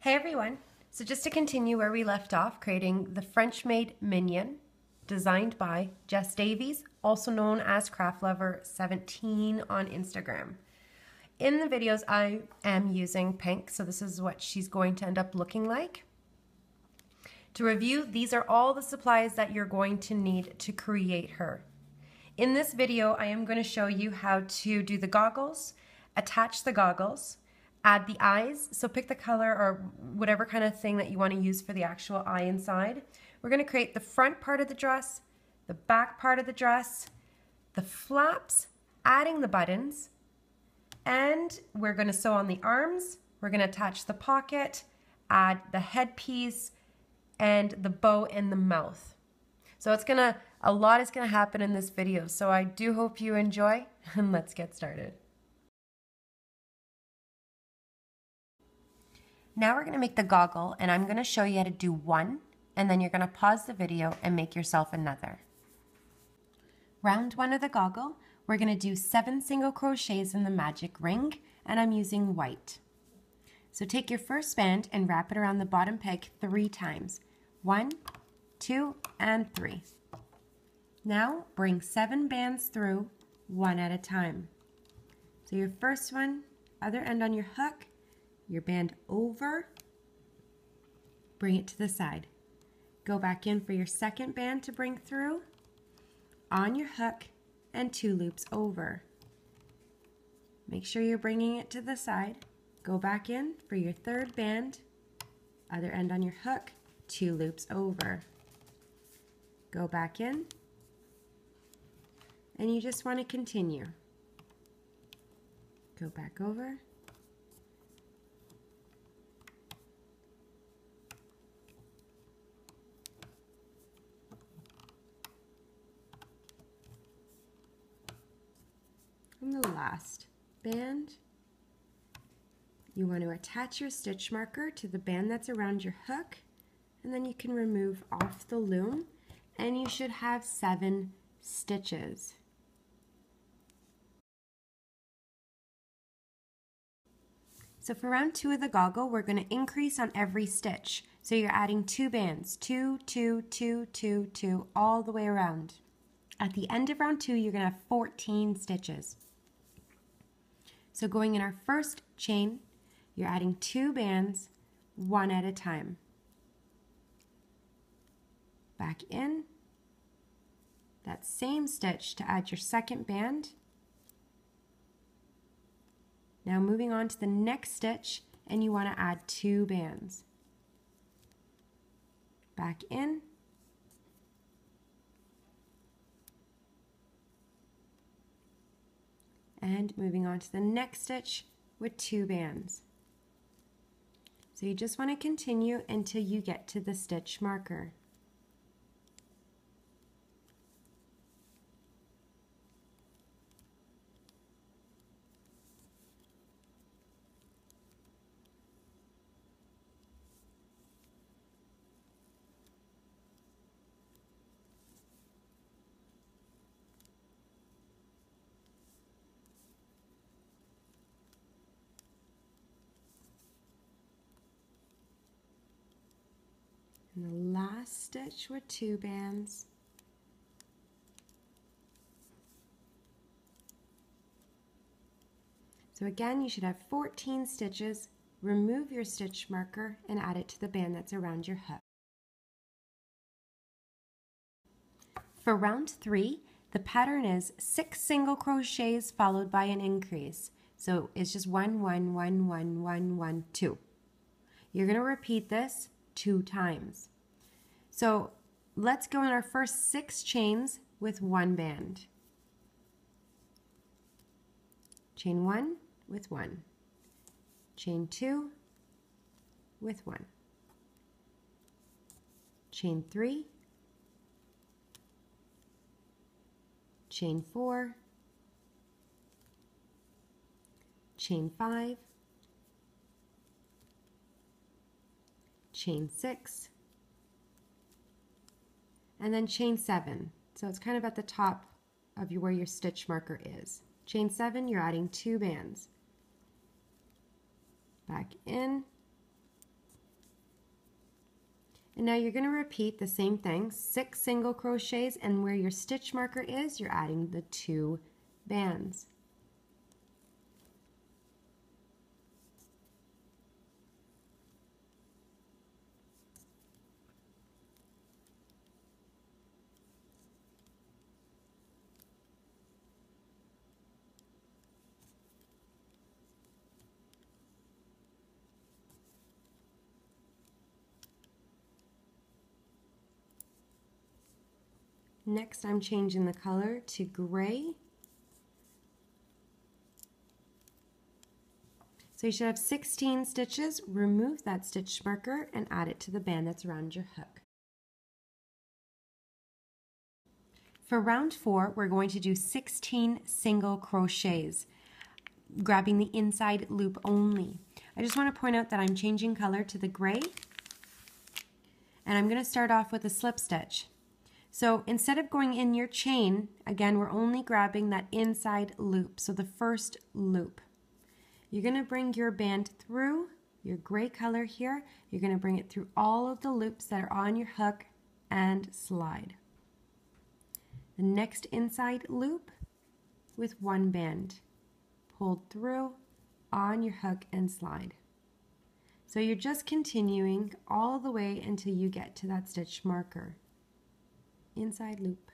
Hey everyone! So just to continue where we left off, creating the French-made Minion, designed by Jess Davies, also known as CraftLover17 on Instagram. In the videos I am using pink, so this is what she's going to end up looking like. To review, these are all the supplies that you're going to need to create her. In this video, I am going to show you how to do the goggles, attach the goggles, add the eyes, so pick the color or whatever kind of thing that you want to use for the actual eye inside. We're going to create the front part of the dress, the back part of the dress, the flaps, adding the buttons, and we're going to sew on the arms, we're going to attach the pocket, add the headpiece, and the bow in the mouth. So a lot is going to happen in this video, so I do hope you enjoy, and let's get started. Now we're going to make the goggle, and I'm going to show you how to do one, and then you're going to pause the video and make yourself another. Round one of the goggle, we're going to do 7 single crochets in the magic ring, and I'm using white. So take your first band and wrap it around the bottom peg 3 times. 1, 2, and 3. Now bring 7 bands through, one at a time. So your first one, other end on your hook, your band over, bring it to the side. Go back in for your second band to bring through, on your hook, and 2 loops over. Make sure you're bringing it to the side. Go back in for your third band, other end on your hook, 2 loops over. Go back in, and you just want to continue. Go back over. And the last band, you want to attach your stitch marker to the band that's around your hook, and then you can remove off the loom, and you should have 7 stitches. So for round 2 of the goggle, we're going to increase on every stitch. So you're adding 2 bands, 2, 2, 2, 2, 2, all the way around. At the end of round 2, you're going to have 14 stitches. So going in our first chain, you're adding 2 bands, one at a time. Back in, that same stitch to add your second band. Now moving on to the next stitch, and you want to add 2 bands. Back in, and moving on to the next stitch with 2 bands. So you just want to continue until you get to the stitch marker. And the last stitch with 2 bands. So again, you should have 14 stitches. Remove your stitch marker and add it to the band that's around your hook. For round 3, the pattern is 6 single crochets followed by an increase. So it's just 1, 1, 1, 1, 1, 1, 2. You're going to repeat this 2 times. So let's go in our first 6 chains with 1 band. Chain 1 with 1. Chain 2 with 1. Chain 3. Chain 4. Chain 5. Chain 6, and then chain 7. So it's kind of at the top of where your stitch marker is. Chain 7, you're adding 2 bands. Back in, And now you're going to repeat the same thing, 6 single crochets, and where your stitch marker is, you're adding the 2 bands. Next, I'm changing the color to gray. So you should have 16 stitches. Remove that stitch marker and add it to the band that's around your hook. For round 4, we're going to do 16 single crochets, grabbing the inside loop only. I just want to point out that I'm changing color to the gray, and I'm going to start off with a slip stitch. So instead of going in your chain, again, we're only grabbing that inside loop, so the first loop. You're going to bring your band through your gray color here. You're going to bring it through all of the loops that are on your hook and slide. The next inside loop with 1 band pulled through on your hook and slide. So you're just continuing all the way until you get to that stitch marker. Inside loop.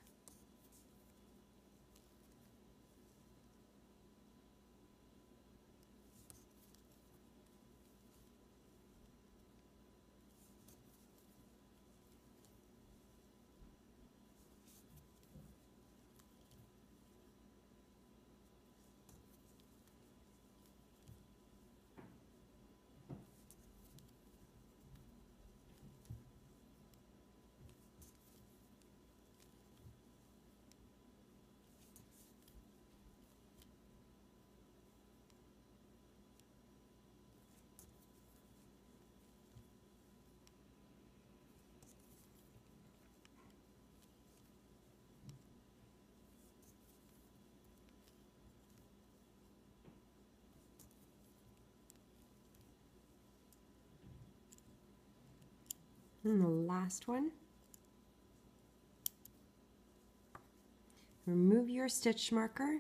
And the last one. Remove your stitch marker.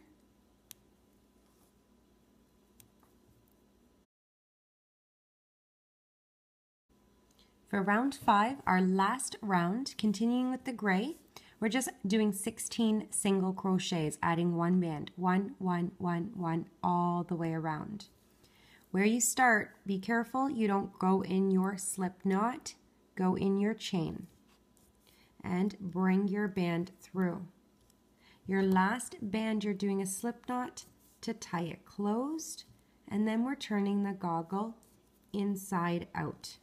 For round 5, our last round, continuing with the gray, we're just doing 16 single crochets, adding 1 band, 1, 1, 1, 1, all the way around. Where you start, be careful you don't go in your slip knot. Go in your chain and bring your band through. Your last band, you're doing a slip knot to tie it closed, and then we're turning the goggle inside out.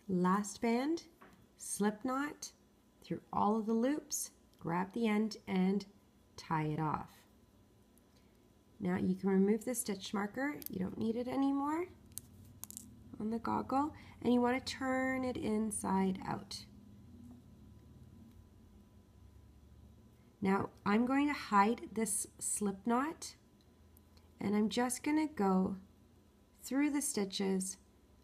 Last band, slip knot through all of the loops, grab the end and tie it off. Now you can remove the stitch marker, you don't need it anymore on the goggle, and you want to turn it inside out. Now I'm going to hide this slip knot, and I'm just going to go through the stitches.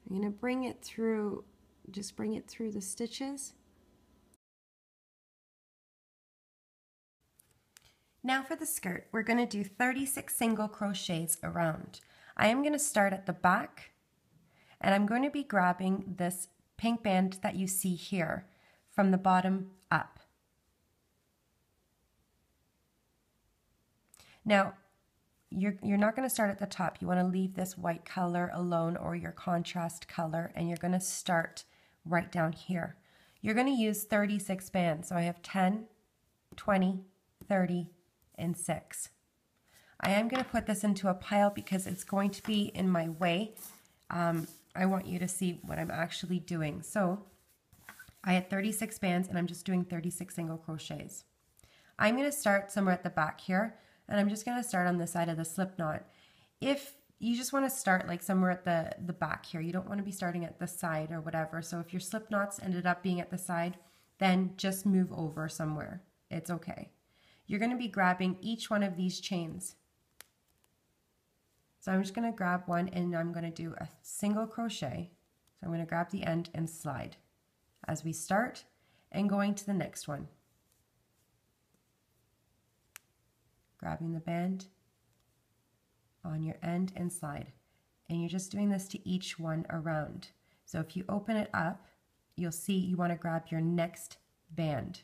I'm going to bring it through, just bring it through the stitches. Now for the skirt, we're going to do 36 single crochets around. I am going to start at the back, and I'm going to be grabbing this pink band that you see here from the bottom up. Now, you're not going to start at the top. You want to leave this white color alone or your contrast color, and you're going to start right down here. You're going to use 36 bands. So I have 10, 20, 30, and 6. I am going to put this into a pile because it's going to be in my way. I want you to see what I'm actually doing. So I had 36 bands and I'm just doing 36 single crochets. I'm going to start somewhere at the back here, and I'm just going to start on the side of the slip knot. If you just want to start like somewhere at the back here, you don't want to be starting at the side or whatever. So if your slip knots ended up being at the side, then just move over somewhere. It's okay. You're going to be grabbing each one of these chains. So I'm just going to grab one and I'm going to do a single crochet. So I'm going to grab the end and slide as we start and going to the next one. Grabbing the band on your end and slide. And you're just doing this to each one around. So if you open it up, you'll see you want to grab your next band.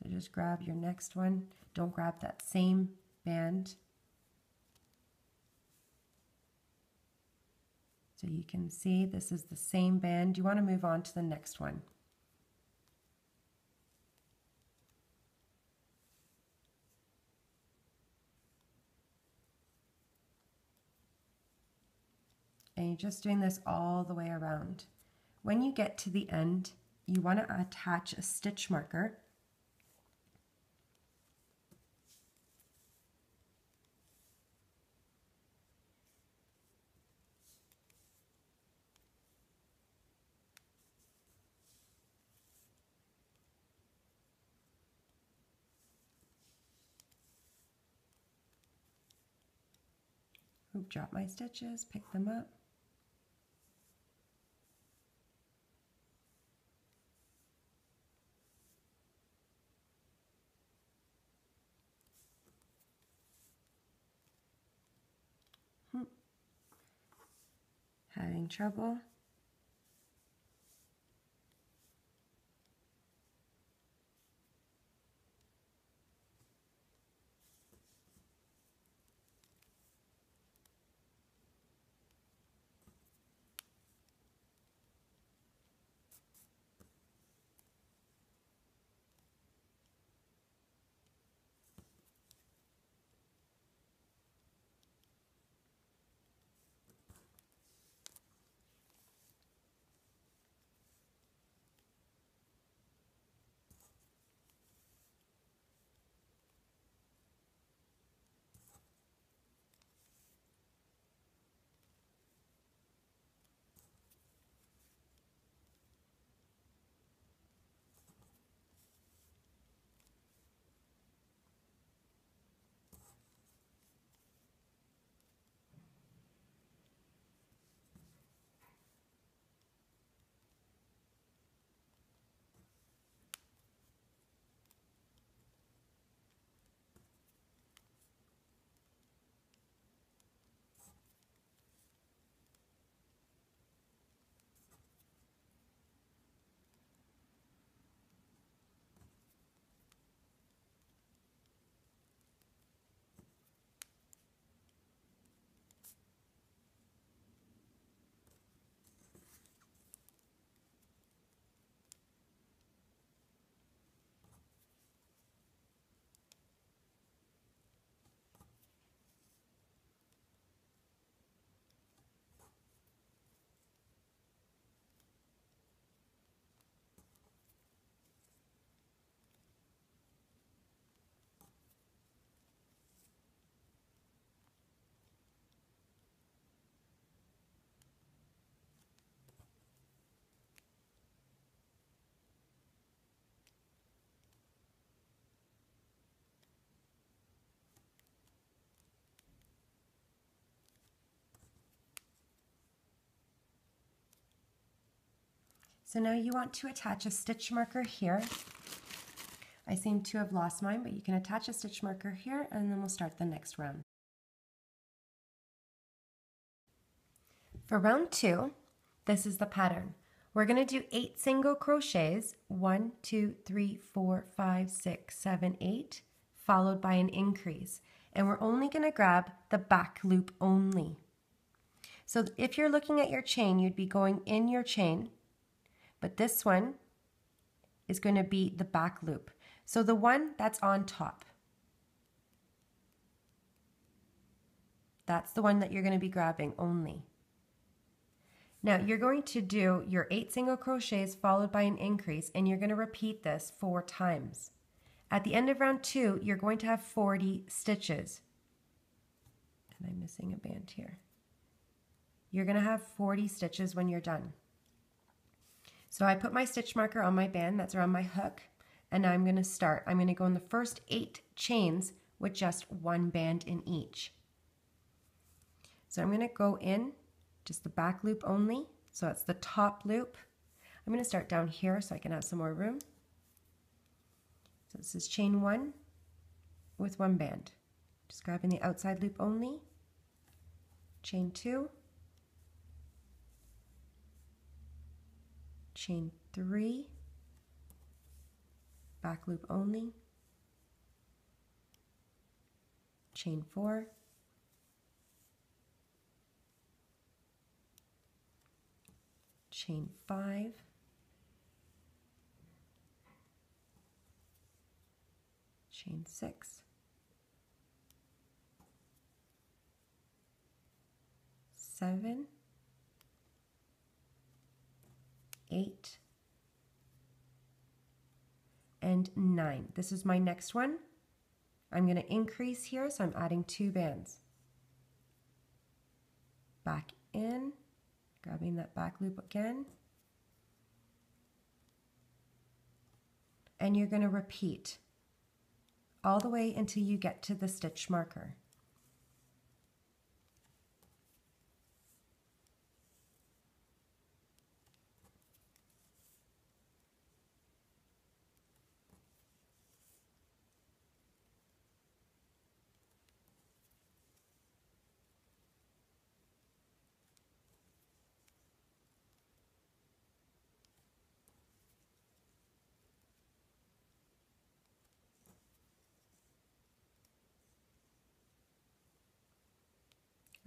So just grab your next one. Don't grab that same band. So you can see this is the same band. You want to move on to the next one. And you're just doing this all the way around. When you get to the end, you want to attach a stitch marker. Oop, drop my stitches, pick them up. Having trouble? So now you want to attach a stitch marker here. I seem to have lost mine, but you can attach a stitch marker here and then we'll start the next round. For round 2, this is the pattern. We're going to do 8 single crochets, 1, 2, 3, 4, 5, 6, 7, 8, followed by an increase. And we're only going to grab the back loop only. So if you're looking at your chain, you'd be going in your chain, but this one is going to be the back loop. So the one that's on top, that's the one that you're going to be grabbing only. Now you're going to do your 8 single crochets followed by an increase, and you're going to repeat this 4 times. At the end of round 2, you're going to have 40 stitches. And I'm missing a band here. You're going to have 40 stitches when you're done. So I put my stitch marker on my band that's around my hook, and now I'm going to start. I'm going to go in the first 8 chains with just 1 band in each. So I'm going to go in just the back loop only, so it's the top loop. I'm going to start down here so I can have some more room. So this is chain 1 with 1 band. Just grabbing the outside loop only. Chain 2. Chain 3. Back loop only. Chain 4. Chain 5. Chain 6. 7. 8. And 9. This is my next one. I'm going to increase here, so I'm adding 2 bands. Back in. Grabbing that back loop again. And you're going to repeat all the way until you get to the stitch marker.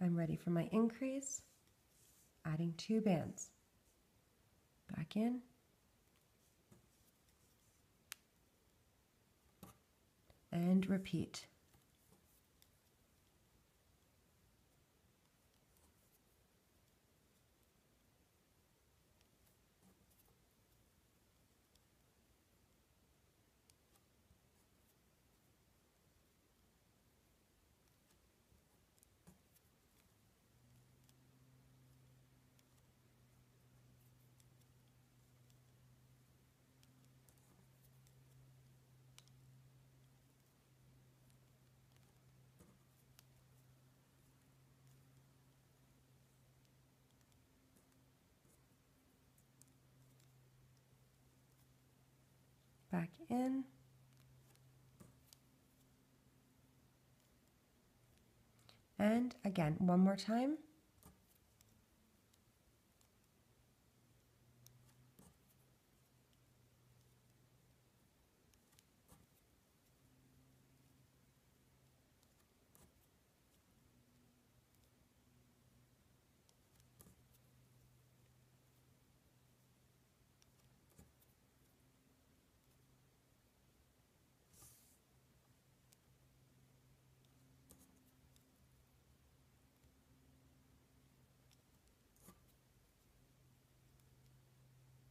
I'm ready for my increase, adding 2 bands. Back in. And repeat. Back in. And again, one more time.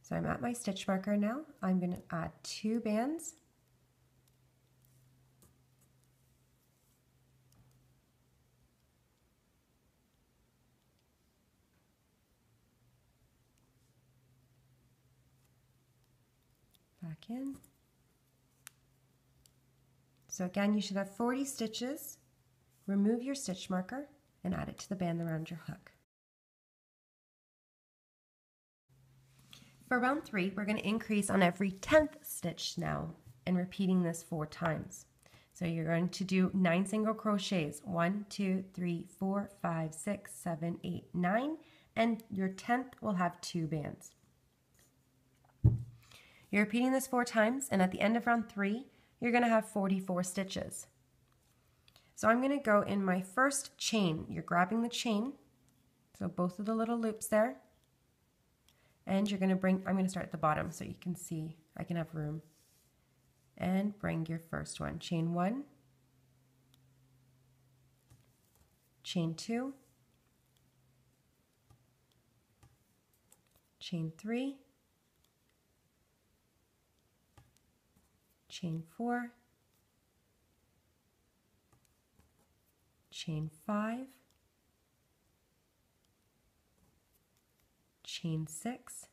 So I'm at my stitch marker now. I'm going to add 2 bands. Back in. So again, you should have 40 stitches. Remove your stitch marker and add it to the band around your hook. For round 3, we're going to increase on every 10th stitch now and repeating this 4 times. So you're going to do 9 single crochets, 1, 2, 3, 4, 5, 6, 7, 8, 9, and your 10th will have 2 bands. You're repeating this 4 times, and at the end of round 3, you're going to have 44 stitches. So I'm going to go in my first chain. You're grabbing the chain, so both of the little loops there. And you're going to bring, I'm going to start at the bottom so you can see, I can have room. and bring your first one. Chain 1, chain 2, chain 3, chain 4, chain 5, chain 6,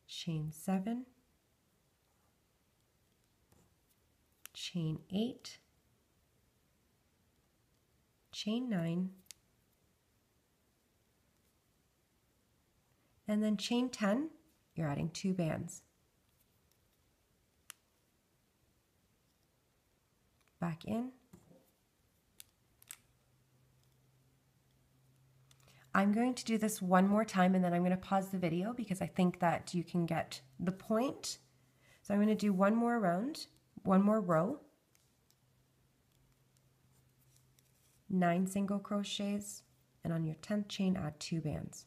chain 7, chain 8, chain 9, and then chain 10, you're adding 2 bands. Back in. I'm going to do this one more time and then I'm going to pause the video because I think that you can get the point. So I'm going to do one more round, one more row, 9 single crochets, and on your 10th chain add 2 bands.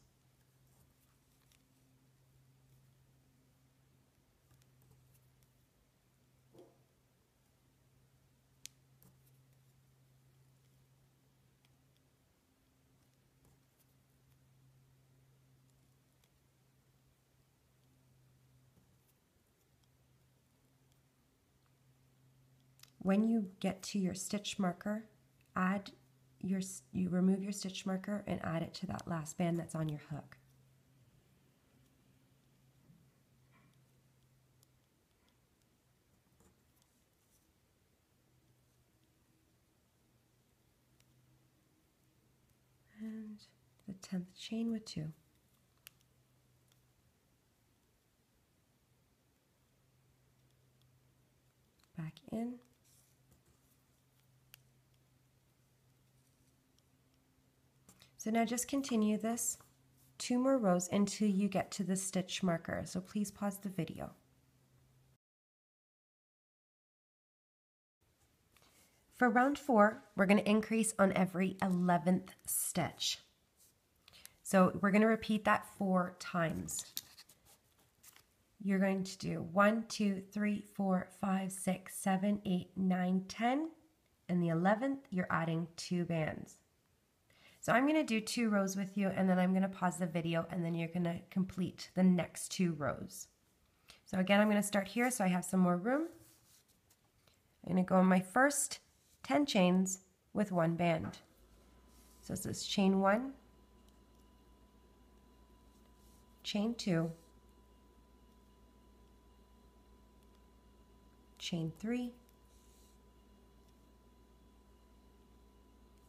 When you get to your stitch marker, you remove your stitch marker and add it to that last band that's on your hook. And the 10th chain with 2. Back in. So now just continue this 2 more rows until you get to the stitch marker. So please pause the video. For round 4, we're going to increase on every 11th stitch. So we're going to repeat that 4 times. You're going to do 1, 2, 3, 4, 5, 6, 7, 8, 9, 10, and the 11th you're adding 2 bands. So I'm going to do 2 rows with you and then I'm going to pause the video and then you're going to complete the next 2 rows. So again, I'm going to start here so I have some more room. I'm going to go on my first 10 chains with 1 band. So this is chain 1, chain 2, chain 3,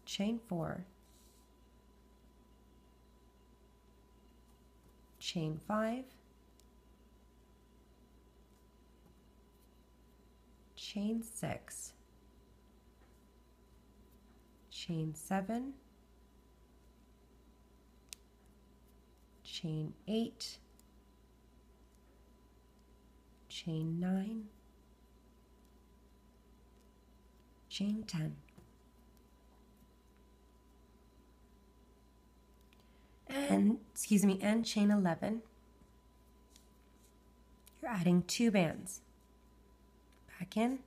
chain 4, chain 5, chain 6, chain 7, chain 8, chain 9, chain 10. And chain 11. You're adding 2 bands. Back in.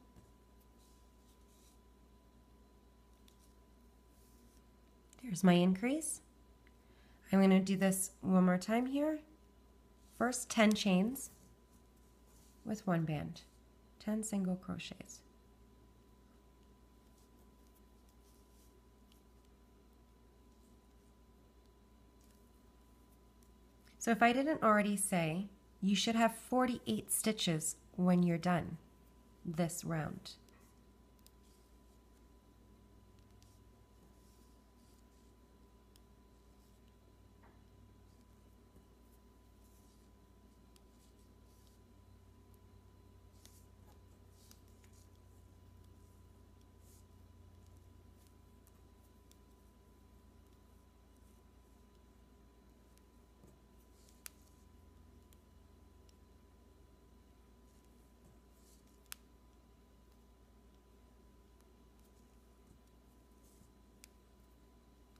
There's my increase. I'm going to do this one more time here. First 10 chains with 1 band, 10 single crochets. So if I didn't already say, you should have 48 stitches when you're done this round.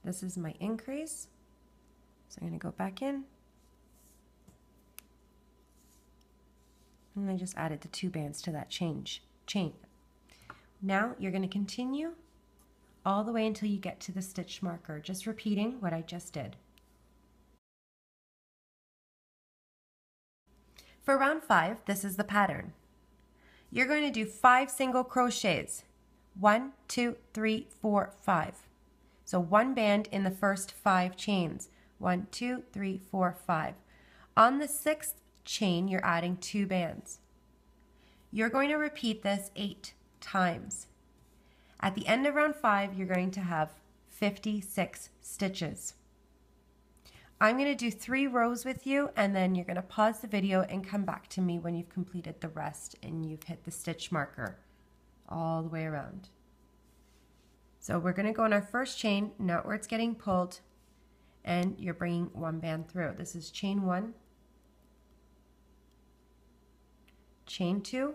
This is my increase. So I'm going to go back in. And I just added the 2 bands to that chain. Now you're going to continue all the way until you get to the stitch marker, just repeating what I just did. For round 5, this is the pattern. You're going to do 5 single crochets. 1, 2, 3, 4, 5. So 1 band in the first 5 chains. 1, 2, 3, 4, 5. On the 6th chain, you're adding 2 bands. You're going to repeat this 8 times. At the end of round 5, you're going to have 56 stitches. I'm going to do 3 rows with you, and then you're going to pause the video and come back to me when you've completed the rest and you've hit the stitch marker all the way around. So we're going to go on our first chain, not where it's getting pulled, and you're bringing 1 band through. This is chain 1, chain 2,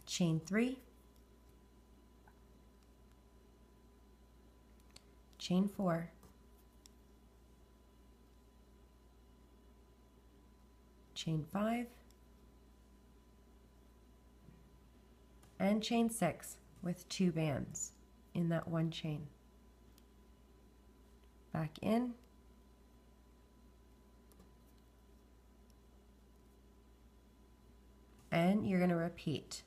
chain 3, chain 4, chain 5, and chain 6 with 2 bands in that 1 chain. Back in, and you're going to repeat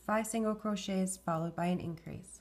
5 single crochets followed by an increase.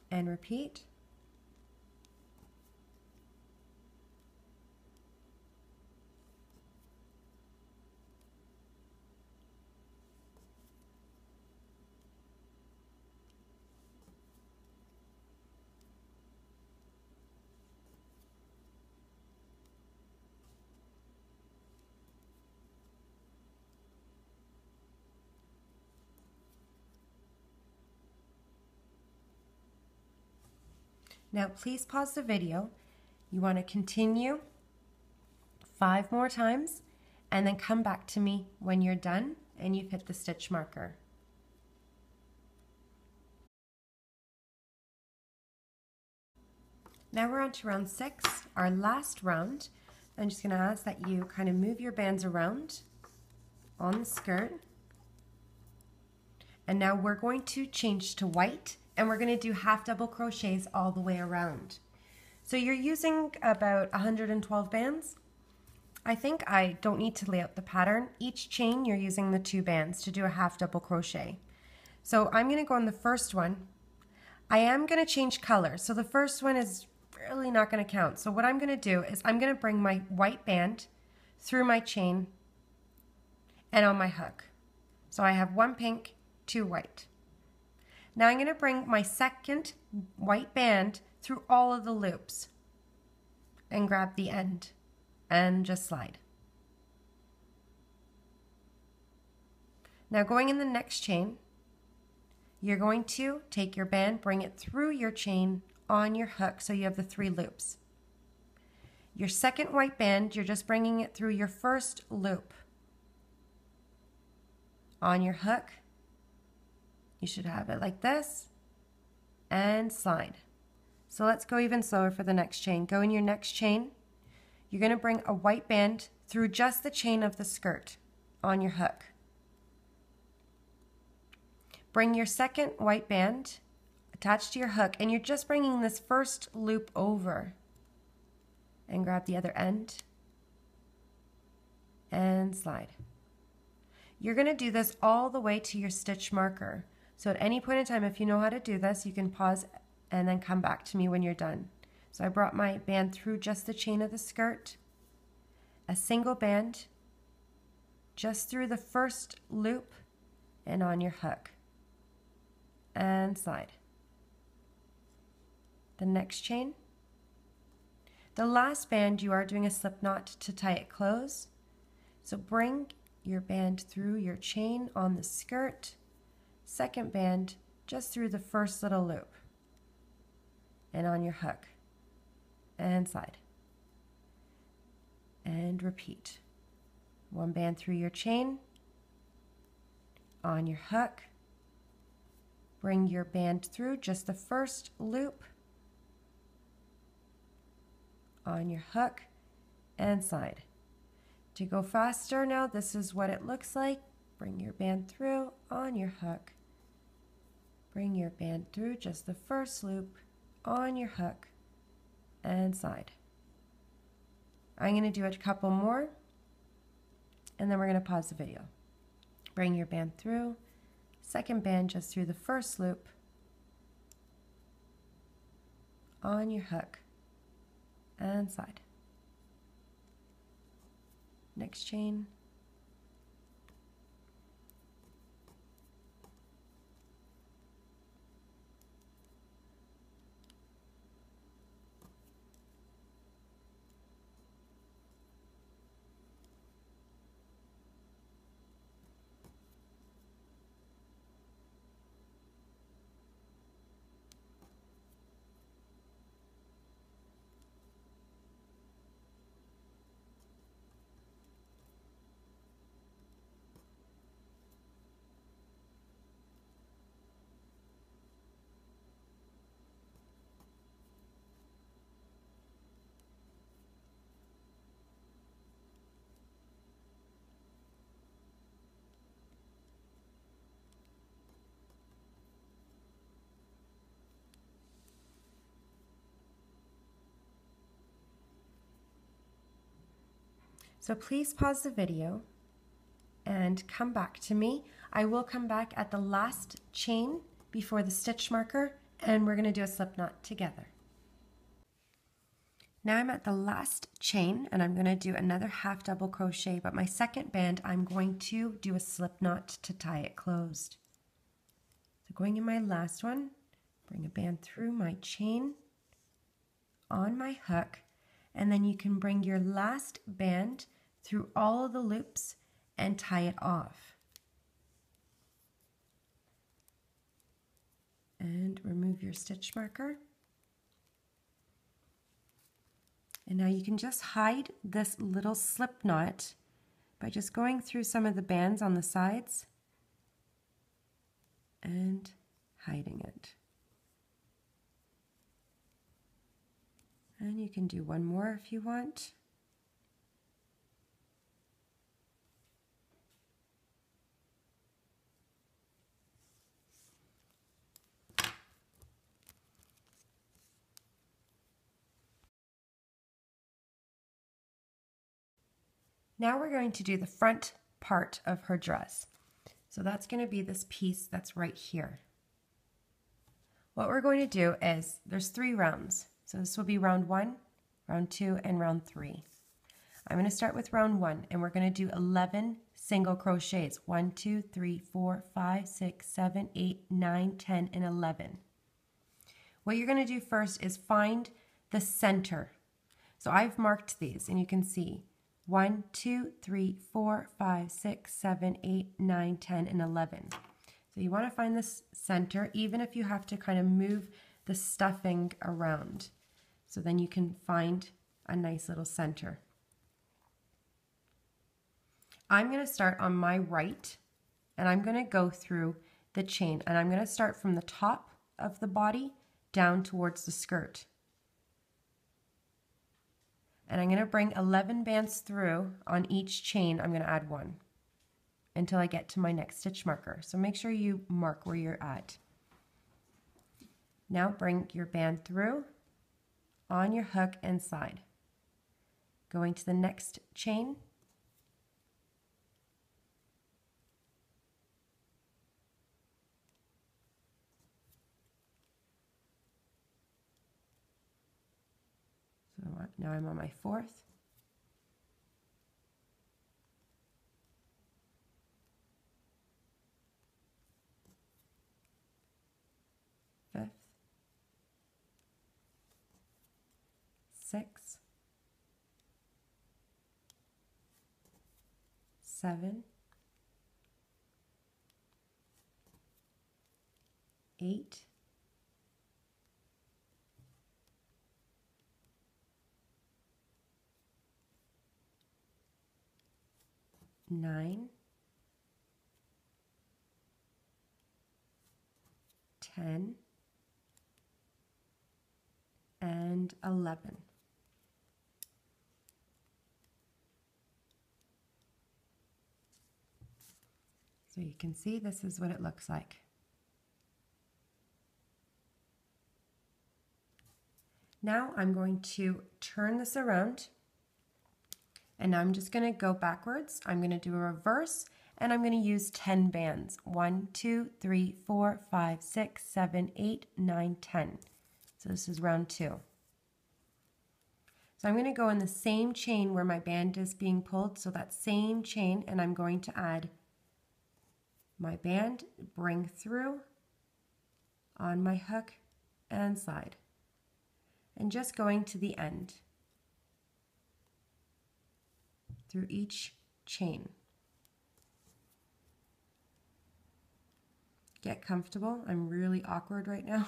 And repeat. Now please pause the video. You want to continue 5 more times and then come back to me when you're done and you've hit the stitch marker. Now we're on to round 6, our last round. I'm just going to ask that you kind of move your bands around on the skirt. And now we're going to change to white, and we're going to do half double crochets all the way around. So you're using about 112 bands. I think I don't need to lay out the pattern. Each chain you're using the 2 bands to do a half double crochet. So I'm going to go on the first one. I am going to change color. So the first one is really not going to count. So what I'm going to do is I'm going to bring my white band through my chain and on my hook. So I have 1 pink, 2 white. Now I'm going to bring my second white band through all of the loops and grab the end and just slide. Now going in the next chain, you're going to take your band, bring it through your chain on your hook so you have the 3 loops. Your second white band, you're just bringing it through your first loop on your hook. You should have it like this and slide. So let's go even slower for the next chain. Go in your next chain. You're going to bring a white band through just the chain of the skirt on your hook. Bring your second white band attached to your hook, and you're just bringing this first loop over and grab the other end and slide. You're going to do this all the way to your stitch marker. So at any point in time, if you know how to do this, you can pause and then come back to me when you're done. So I brought my band through just the chain of the skirt, a single band just through the first loop and on your hook and slide. the next chain. The last band, you are doing a slip knot to tie it closed. So bring your band through your chain on the skirt, second band just through the first little loop, and on your hook, and slide, and repeat. One band through your chain, on your hook, bring your band through just the first loop, on your hook, and slide. To go faster now, this is what it looks like. Bring your band through, on your hook, bring your band through just the first loop, on your hook, and slide. I'm going to do a couple more, and then we're going to pause the video. Bring your band through, second band just through the first loop, on your hook, and slide. Next chain. So please pause the video and come back to me. I will come back at the last chain before the stitch marker, and we're going to do a slip knot together. Now I'm at the last chain, and I'm going to do another half double crochet, but my second band I'm going to do a slip knot to tie it closed. So going in my last one, bring a band through my chain, on my hook, and then you can bring your last band through all of the loops and tie it off. And remove your stitch marker. And now you can just hide this little slip knot by just going through some of the bands on the sides and hiding it. And you can do one more if you want. Now we're going to do the front part of her dress. So that's going to be this piece that's right here. What we're going to do is, there's 3 rounds. So this will be round 1, round 2, and round 3. I'm going to start with round 1, and we're going to do 11 single crochets. 1, 2, 3, 4, 5, 6, 7, 8, 9, 10, and 11. What you're going to do first is find the center. So I've marked these, and you can see 1, 2, 3, 4, 5, 6, 7, 8, 9, 10, and 11. So you want to find this center, even if you have to kind of move the stuffing around. So then you can find a nice little center. I'm going to start on my right, and I'm going to go through the chain, and I'm going to start from the top of the body down towards the skirt. And I'm going to bring 11 bands through on each chain. I'm going to add 1 until I get to my next stitch marker. So make sure you mark where you're at. Now bring your band through on your hook and slide. Going to the next chain. So now I'm on my 4th. 5th. 6, 7, 8, 9, 10, and 11. So you can see this is what it looks like. Now I'm going to turn this around, and I'm just going to go backwards. I'm going to do a reverse, and I'm going to use 10 bands. 1, 2, 3, 4, 5, 6, 7, 8, 9, 10. So this is round 2. So I'm going to go in the same chain where my band is being pulled, so that same chain, and I'm going to add my band, bring through on my hook and slide, and just going to the end through each chain. Get comfortable. I'm really awkward right now.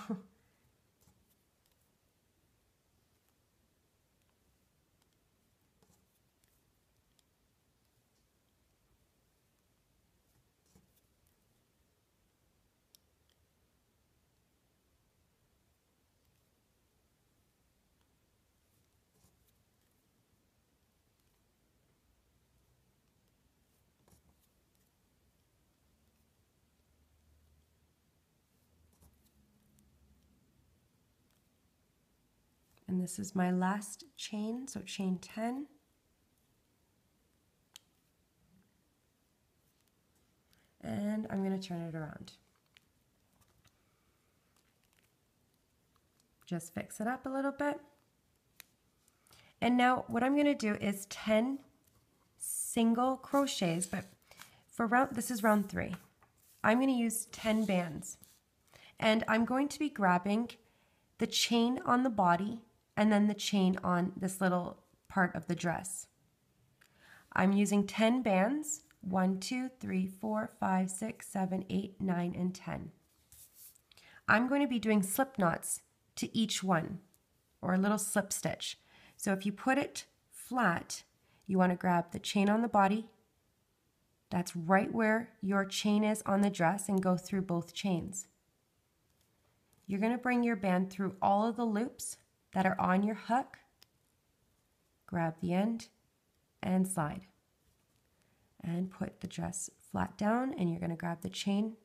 And this is my last chain, so chain 10. And I'm going to turn it around. Just fix it up a little bit. And now what I'm going to do is 10 single crochets, but for this is round 3. I'm going to use 10 bands. And I'm going to be grabbing the chain on the body and then the chain on this little part of the dress. I'm using 10 bands, 1, 2, 3, 4, 5, 6, 7, 8, 9, and 10. I'm going to be doing slip knots to each one, or a little slip stitch. So if you put it flat, you want to grab the chain on the body, that's right where your chain is on the dress, and go through both chains. You're going to bring your band through all of the loops that are on your hook, grab the end, and slide. And put the dress flat down, and you're going to grab the chain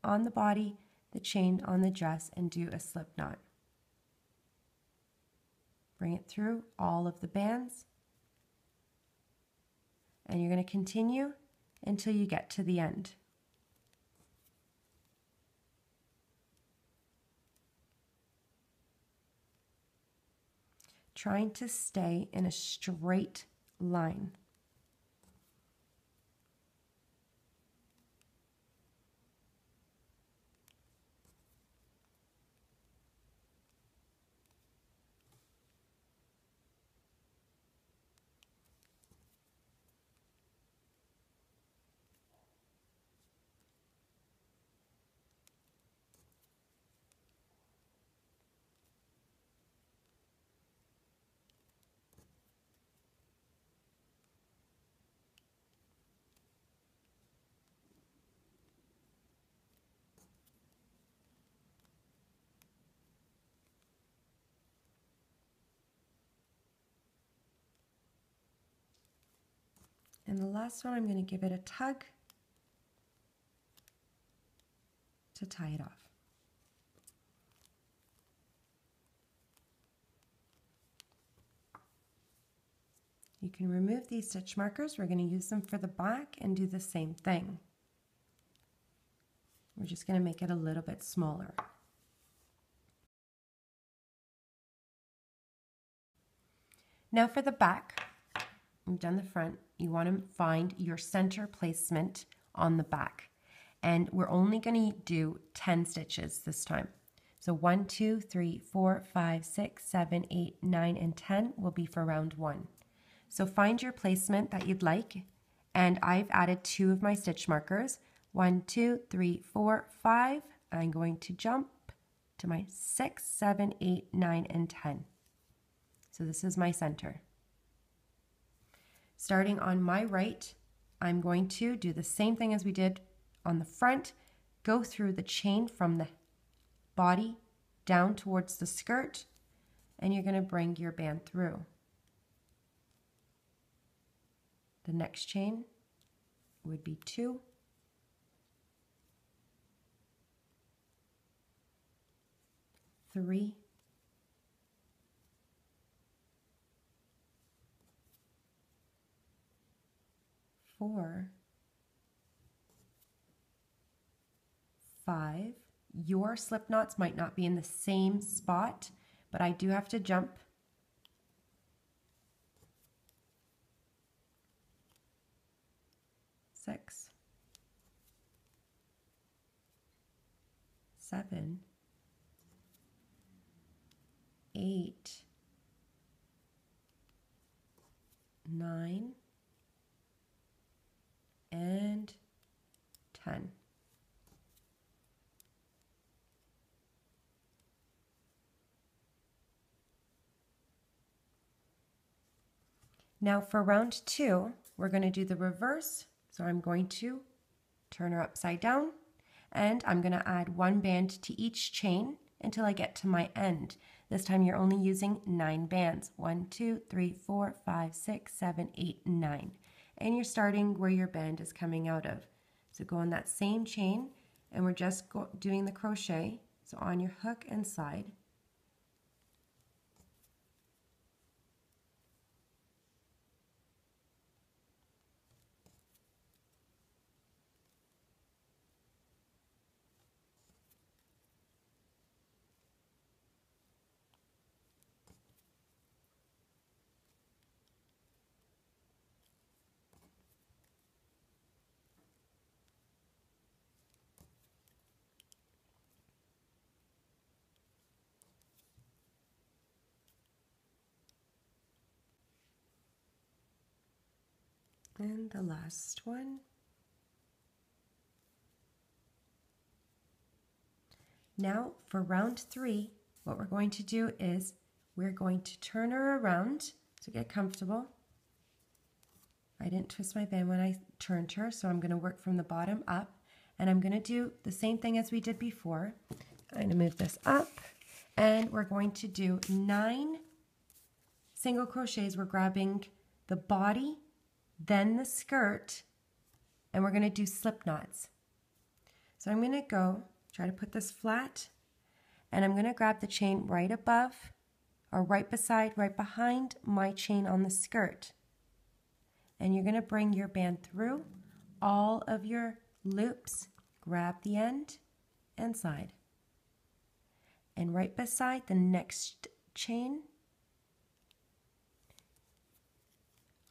on the body, the chain on the dress, and do a slip knot. Bring it through all of the bands, and you're going to continue until you get to the end. Trying to stay in a straight line. And the last one, I'm going to give it a tug to tie it off. You can remove these stitch markers. We're going to use them for the back and do the same thing. We're just going to make it a little bit smaller. Now for the back, we've done the front. You want to find your center placement on the back. And we're only going to do 10 stitches this time. So 1, 2, 3, 4, 5, 6, 7, 8, 9, and 10 will be for round 1. So find your placement that you'd like, and I've added 2 of my stitch markers. 1, 2, 3, 4, 5. I'm going to jump to my 6, 7, 8, 9, and 10. So this is my center. Starting on my right, I'm going to do the same thing as we did on the front. Go through the chain from the body down towards the skirt, and you're going to bring your band through. The next chain would be 2. 3. 4. 5. Your slip knots might not be in the same spot, but I do have to jump. 6. 7. 8. 9. And 10. Now for round 2, we're going to do the reverse. So I'm going to turn her upside down, and I'm going to add 1 band to each chain until I get to my end. This time you're only using 9 bands. 1, 2, 3, 4, 5, 6, 7, 8, 9. And you're starting where your band is coming out of. So go on that same chain, and we're just doing the crochet. So on your hook and slide. And the last one. Now for round 3, what we're going to do is we're going to turn her around, so get comfortable. I didn't twist my band when I turned her, so I'm going to work from the bottom up, and I'm going to do the same thing as we did before. I'm going to move this up, and we're going to do 9 single crochets. We're grabbing the body, then the skirt, and we're going to do slip knots. So I'm going to go try to put this flat, and I'm going to grab the chain right above or right beside, right behind my chain on the skirt. And you're going to bring your band through all of your loops, grab the end and slide. And right beside the next chain,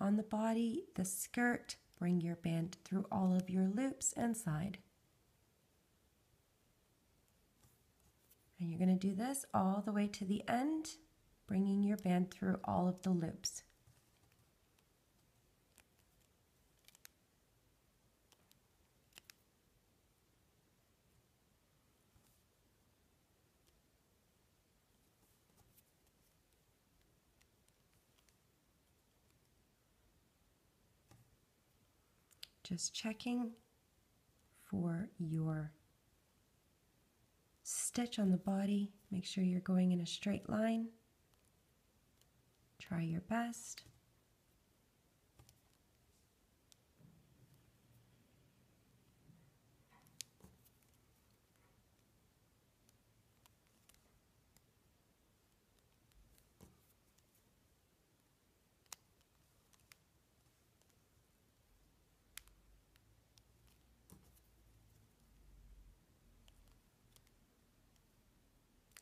on the body, the skirt, bring your band through all of your loops and slide. And you're going to do this all the way to the end, bringing your band through all of the loops. Just checking for your stitch on the body. Make sure you're going in a straight line. Try your best.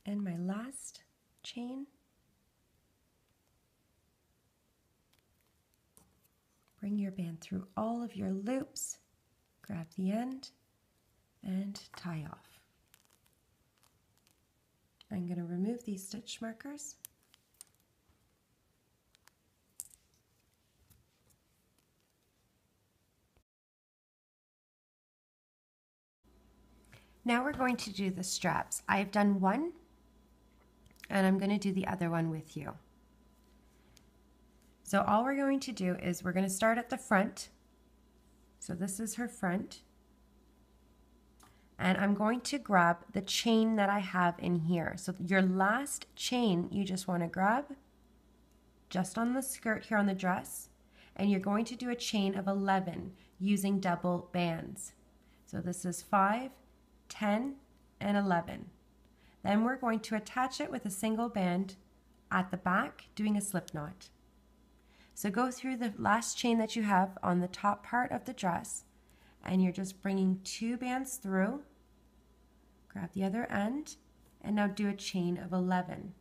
And my last chain, bring your band through all of your loops, grab the end, and tie off. I'm going to remove these stitch markers. Now we're going to do the straps. I've done one, and I'm going to do the other one with you. So all we're going to do is we're going to start at the front. So this is her front. And I'm going to grab the chain that I have in here. So your last chain you just want to grab just on the skirt here on the dress. And you're going to do a chain of 11 using double bands. So this is 5, 10, and 11. Then we're going to attach it with a single band at the back, doing a slip knot. So go through the last chain that you have on the top part of the dress, and you're just bringing 2 bands through, grab the other end, and now do a chain of 11.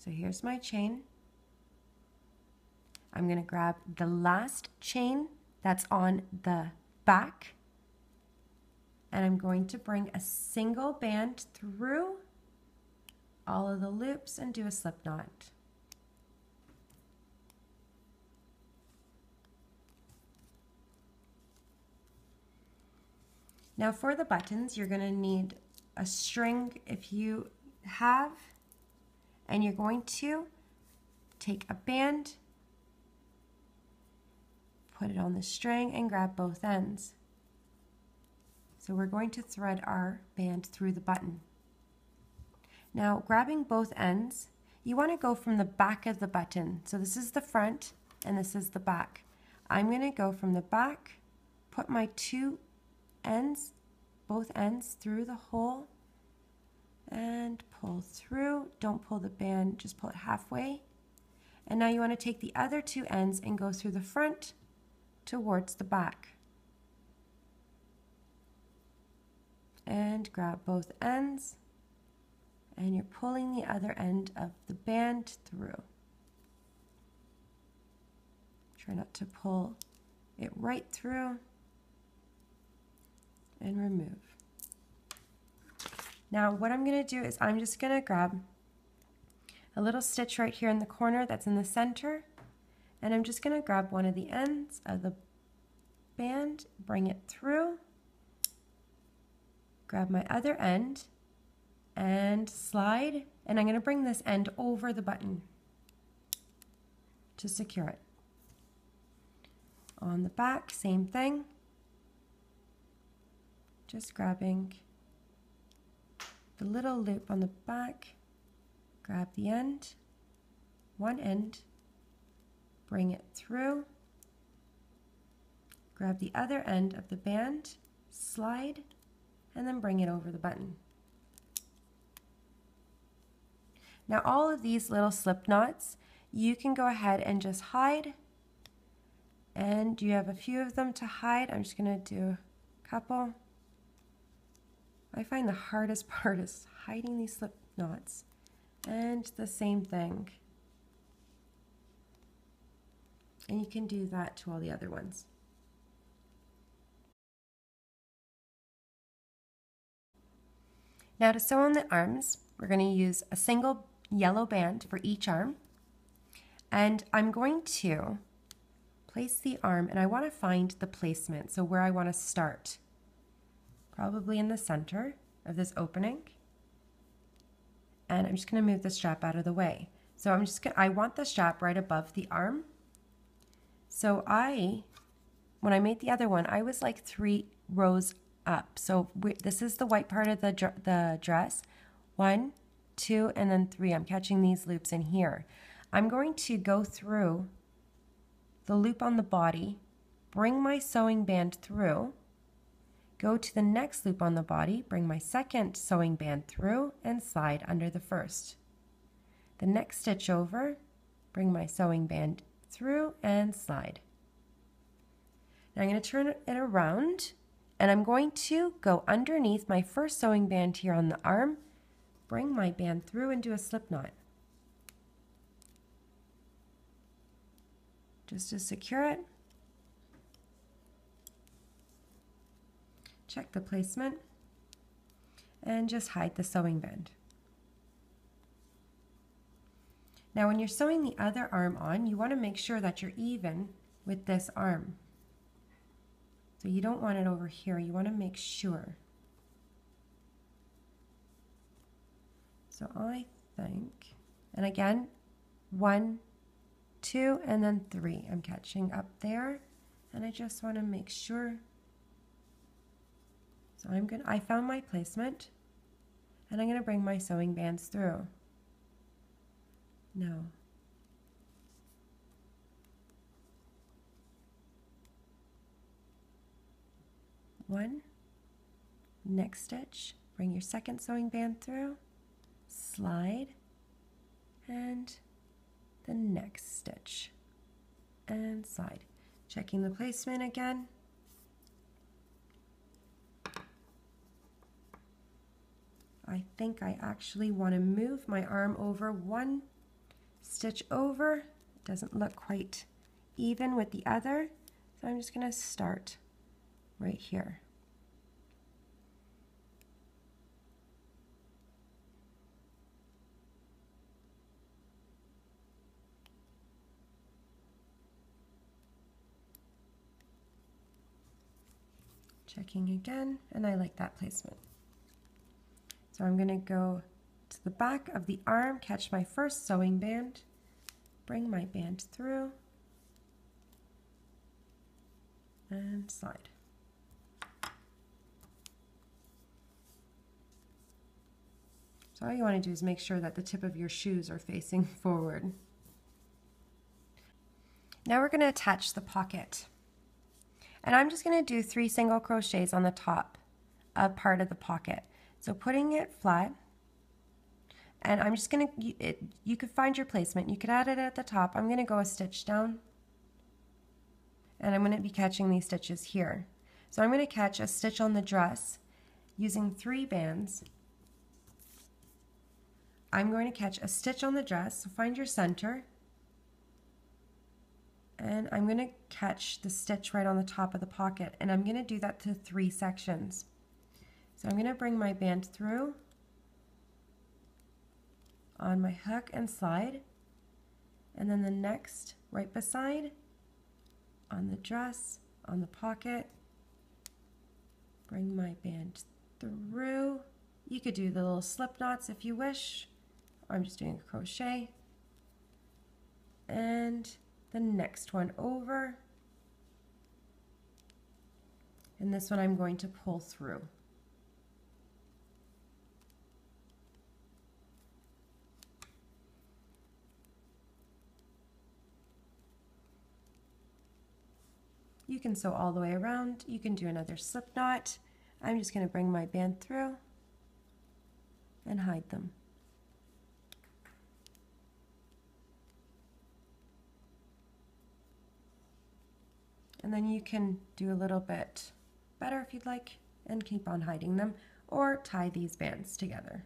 So here's my chain. I'm going to grab the last chain that's on the back, and I'm going to bring a single band through all of the loops and do a slip knot. Now for the buttons, you're going to need a string if you have, and you're going to take a band, put it on the string, and grab both ends. So we're going to thread our band through the button. Now grabbing both ends, you want to go from the back of the button. So this is the front and this is the back. I'm going to go from the back, put my 2 ends, both ends through the hole, and pull through. Don't pull the band, just pull it halfway. And now you want to take the other 2 ends and go through the front towards the back. And grab both ends, and you're pulling the other end of the band through. Try not to pull it right through, and remove. Now what I'm going to do is I'm just going to grab a little stitch right here in the corner that's in the center, and I'm just going to grab one of the ends of the band, bring it through, grab my other end, and slide, and I'm going to bring this end over the button to secure it. On the back, same thing, just grabbing the little loop on the back, grab the end, one end, bring it through, grab the other end of the band, slide, and then bring it over the button. Now all of these little slip knots, you can go ahead and just hide, and you have a few of them to hide. I'm just going to do a couple. I find the hardest part is hiding these slip knots, and the same thing. And you can do that to all the other ones. Now to sew on the arms, we're going to use a single yellow band for each arm, and I'm going to place the arm, and I want to find the placement, so where I want to start. Probably in the center of this opening, and I'm just going to move the strap out of the way. So I want the strap right above the arm. So when I made the other one, I was like 3 rows up. So this is the white part of the dress. 1, 2, and then 3. I'm catching these loops in here. I'm going to go through the loop on the body, bring my sewing band through, Go to the next loop on the body, bring my second sewing band through and slide under the first. The next stitch over, bring my sewing band through and slide. Now I'm going to turn it around and I'm going to go underneath my first sewing band here on the arm, bring my band through and do a slip knot. Just to secure it. Check the placement and just hide the sewing band. Now when you're sewing the other arm on, you want to make sure that you're even with this arm. So you don't want it over here, you want to make sure. So I think, and again, 1, 2, and then 3. I'm catching up there, and I just want to make sure. So I found my placement, and I'm going to bring my sewing bands through. Now, one, next stitch, bring your second sewing band through, slide, and the next stitch, and slide. Checking the placement again. I think I actually want to move my arm over 1 stitch over. It doesn't look quite even with the other, so I'm just going to start right here. Checking again, and I like that placement. So I'm going to go to the back of the arm, catch my first sewing band, bring my band through, and slide. So all you want to do is make sure that the tip of your shoes are facing forward. Now we're going to attach the pocket. And I'm just going to do 3 single crochets on the top of part of the pocket. So putting it flat, and I'm just going to, you could find your placement. You could add it at the top. I'm going to go a stitch down, and I'm going to be catching these stitches here. So I'm going to catch a stitch on the dress using 3 bands. I'm going to catch a stitch on the dress, so find your center, and I'm going to catch the stitch right on the top of the pocket, and I'm going to do that to 3 sections. So I'm going to bring my band through on my hook and slide, and then the next right beside on the dress, on the pocket, bring my band through. You could do the little slip knots if you wish. I'm just doing a crochet, and the next one over, and this one I'm going to pull through. You can sew all the way around. You can do another slip knot. I'm just going to bring my band through and hide them. And then you can do a little bit better if you'd like and keep on hiding them, or tie these bands together.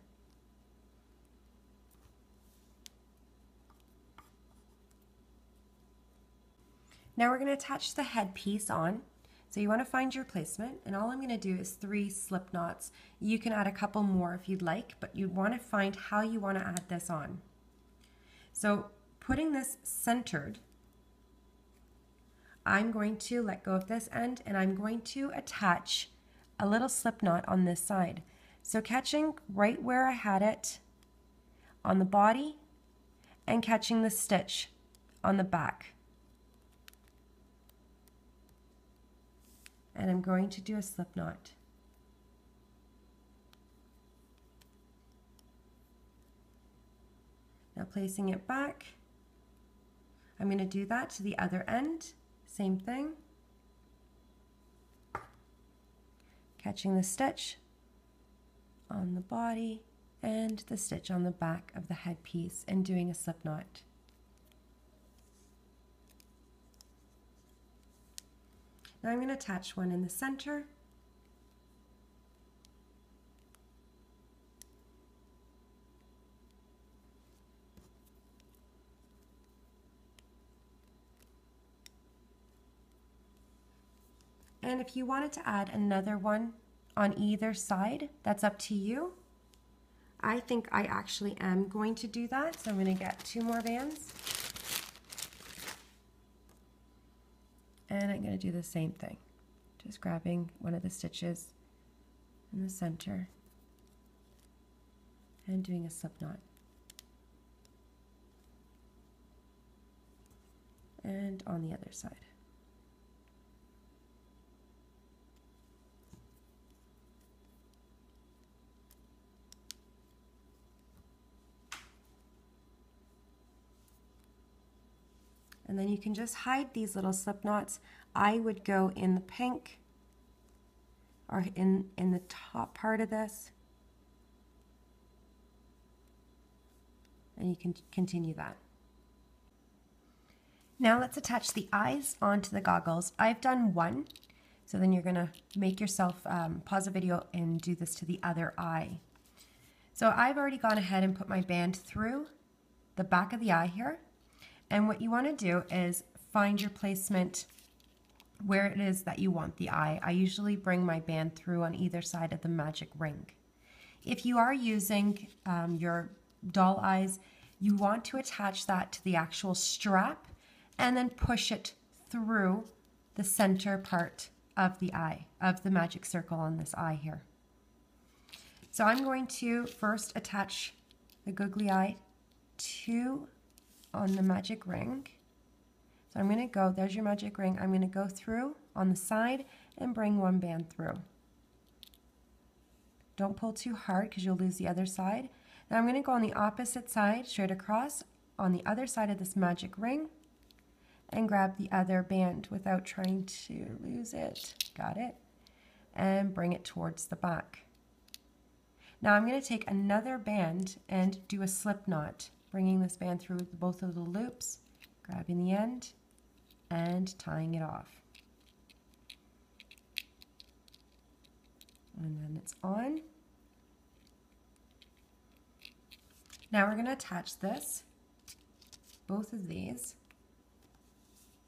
Now we're going to attach the headpiece on. So you want to find your placement, and all I'm going to do is 3 slip knots. You can add a couple more if you'd like, but you want to find how you want to add this on. So putting this centered, I'm going to let go of this end, and I'm going to attach a little slip knot on this side. So catching right where I had it on the body and catching the stitch on the back. And I'm going to do a slip knot. Now placing it back, I'm going to do that to the other end. Same thing. catching the stitch on the body and the stitch on the back of the headpiece and doing a slip knot. Now I'm going to attach one in the center. And if you wanted to add another one on either side, that's up to you. I think I actually am going to do that, so I'm going to get 2 more bands. And I'm going to do the same thing, just grabbing one of the stitches in the center and doing a slip knot. And on the other side. And then you can just hide these little slip knots. I would go in the pink or in the top part of this. And you can continue that. Now let's attach the eyes onto the goggles. I've done one, so then you're gonna make yourself pause the video and do this to the other eye. So I've already gone ahead and put my band through the back of the eye here. And what you want to do is find your placement where it is that you want the eye. I usually bring my band through on either side of the magic ring. If you are using your doll eyes, you want to attach that to the actual strap and then push it through the center part of the eye, of the magic circle on this eye here. So I'm going to first attach the googly eye on the magic ring. So I'm going to go, there's your magic ring, I'm going to go through on the side and bring one band through. Don't pull too hard because you'll lose the other side. Now I'm going to go on the opposite side, straight across, on the other side of this magic ring, and grab the other band without trying to lose it. Got it? And bring it towards the back. Now I'm going to take another band and do a slip knot, bringing this band through both of the loops, grabbing the end, and tying it off. And then it's on. Now we're going to attach this, both of these,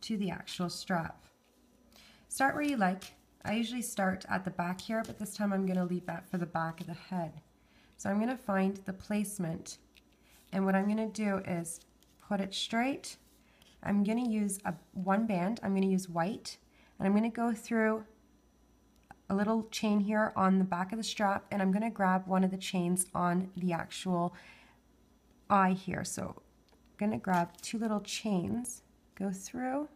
to the actual strap. Start where you like. I usually start at the back here, but this time I'm going to leave that for the back of the head. So I'm going to find the placement. And what I'm going to do is put it straight. I'm going to use one band. I'm going to use white. And I'm going to go through a little chain here on the back of the strap. And I'm going to grab one of the chains on the actual eye here. So I'm going to grab 2 little chains, go through.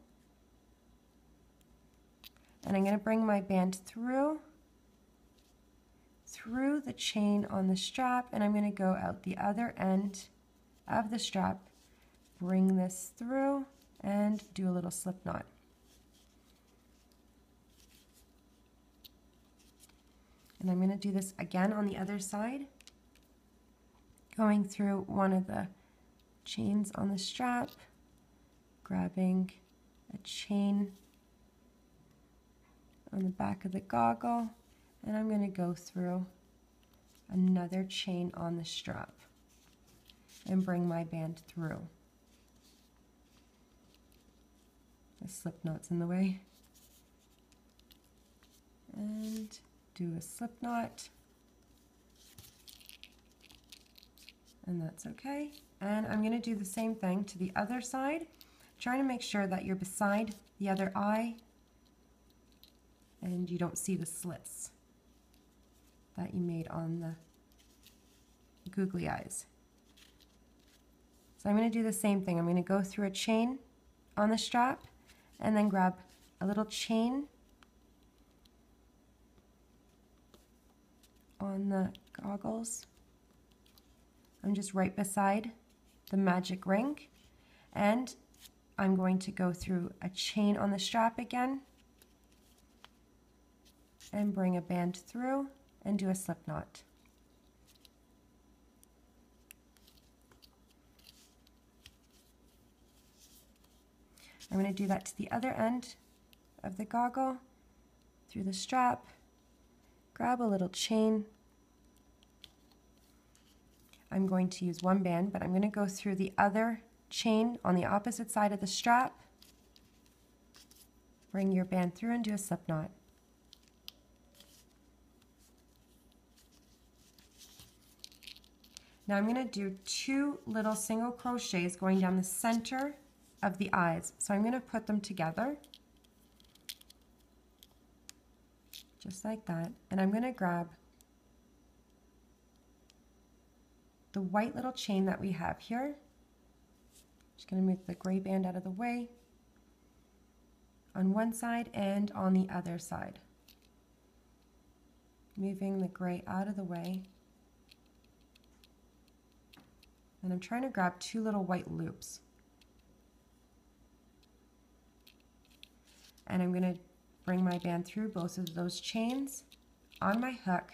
And I'm going to bring my band through the chain on the strap. And I'm going to go out the other end of the strap, bring this through, and do a little slip knot. And I'm going to do this again on the other side, going through one of the chains on the strap, grabbing a chain on the back of the goggle, and I'm going to go through another chain on the strap and bring my band through. The slip knot's in the way. And do a slip knot. And that's okay. And I'm going to do the same thing to the other side, trying to make sure that you're beside the other eye and you don't see the slits that you made on the googly eyes. So I'm going to do the same thing. I'm going to go through a chain on the strap and then grab a little chain on the goggles. I'm just right beside the magic ring, and I'm going to go through a chain on the strap again, and bring a band through and do a slip knot. I'm going to do that to the other end of the goggle, through the strap, grab a little chain. I'm going to use one band, but I'm going to go through the other chain on the opposite side of the strap. Bring your band through and do a slip knot. Now I'm going to do 2 little single crochets going down the center of the eyes. So I'm going to put them together, just like that, and I'm going to grab the white little chain that we have here. Just going to move the gray band out of the way on one side and on the other side. Moving the gray out of the way. And I'm trying to grab 2 little white loops. And I'm going to bring my band through both of those chains on my hook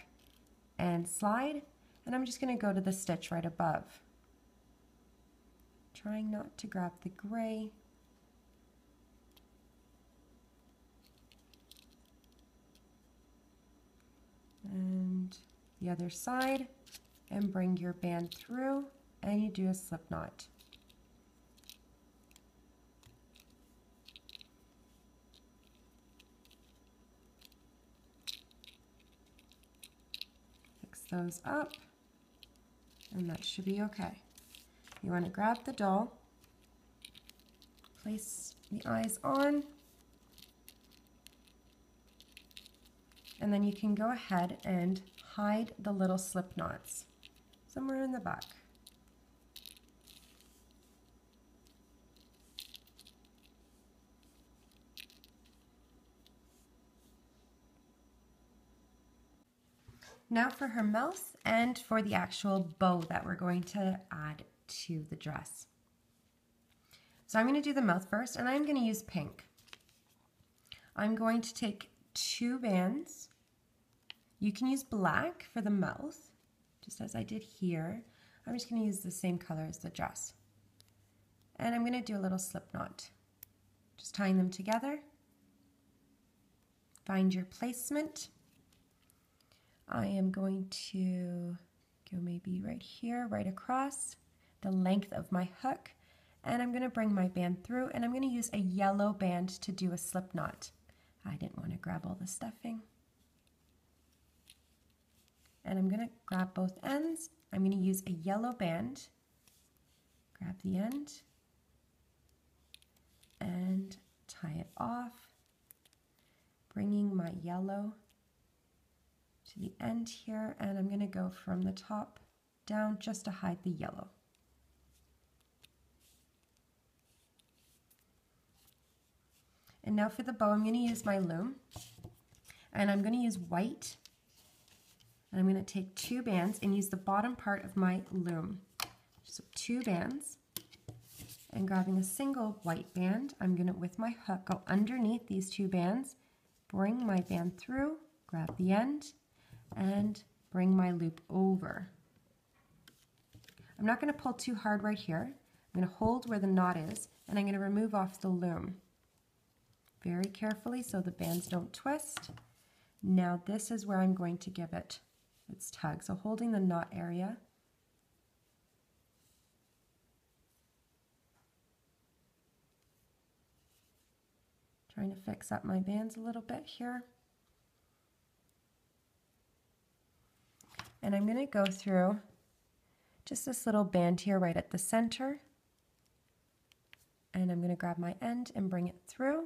and slide, and I'm just going to go to the stitch right above. Trying not to grab the gray. And the other side, and bring your band through, and you do a slip knot. Fix those up, and that should be okay. You want to grab the doll, place the eyes on, and then you can go ahead and hide the little slip knots somewhere in the back. Now for her mouth and for the actual bow that we're going to add to the dress. So I'm going to do the mouth first, and I'm going to use pink. I'm going to take 2 bands. You can use black for the mouth, just as I did here. I'm just going to use the same color as the dress. And I'm going to do a little slip knot, just tying them together. Find your placement. I am going to go maybe right here, right across the length of my hook, and I'm going to bring my band through, and I'm going to use a yellow band to do a slip knot. I didn't want to grab all the stuffing. And I'm going to grab both ends. I'm going to use a yellow band, grab the end, and tie it off, bringing my yellow to the end here, and I'm going to go from the top down just to hide the yellow. And now for the bow, I'm going to use my loom, and I'm going to use white, and I'm going to take 2 bands and use the bottom part of my loom. So 2 bands, and grabbing a single white band, I'm going to, with my hook, go underneath these 2 bands, bring my band through, grab the end, and bring my loop over. I'm not going to pull too hard right here. I'm going to hold where the knot is, and I'm going to remove off the loom very carefully so the bands don't twist. Now this is where I'm going to give it its tug. So holding the knot area, trying to fix up my bands a little bit here. And I'm going to go through just this little band here right at the center, and I'm going to grab my end and bring it through.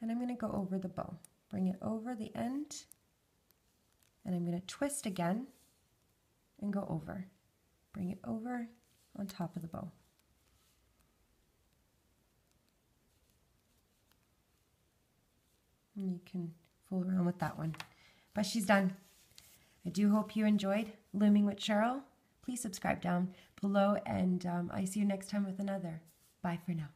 And I'm going to go over the bow, bring it over the end, and I'm going to twist again and go over, bring it over on top of the bow. And you can fool around with that one. But she's done. I do hope you enjoyed Looming with Cheryl. please subscribe down below, and I see you next time with another. Bye for now.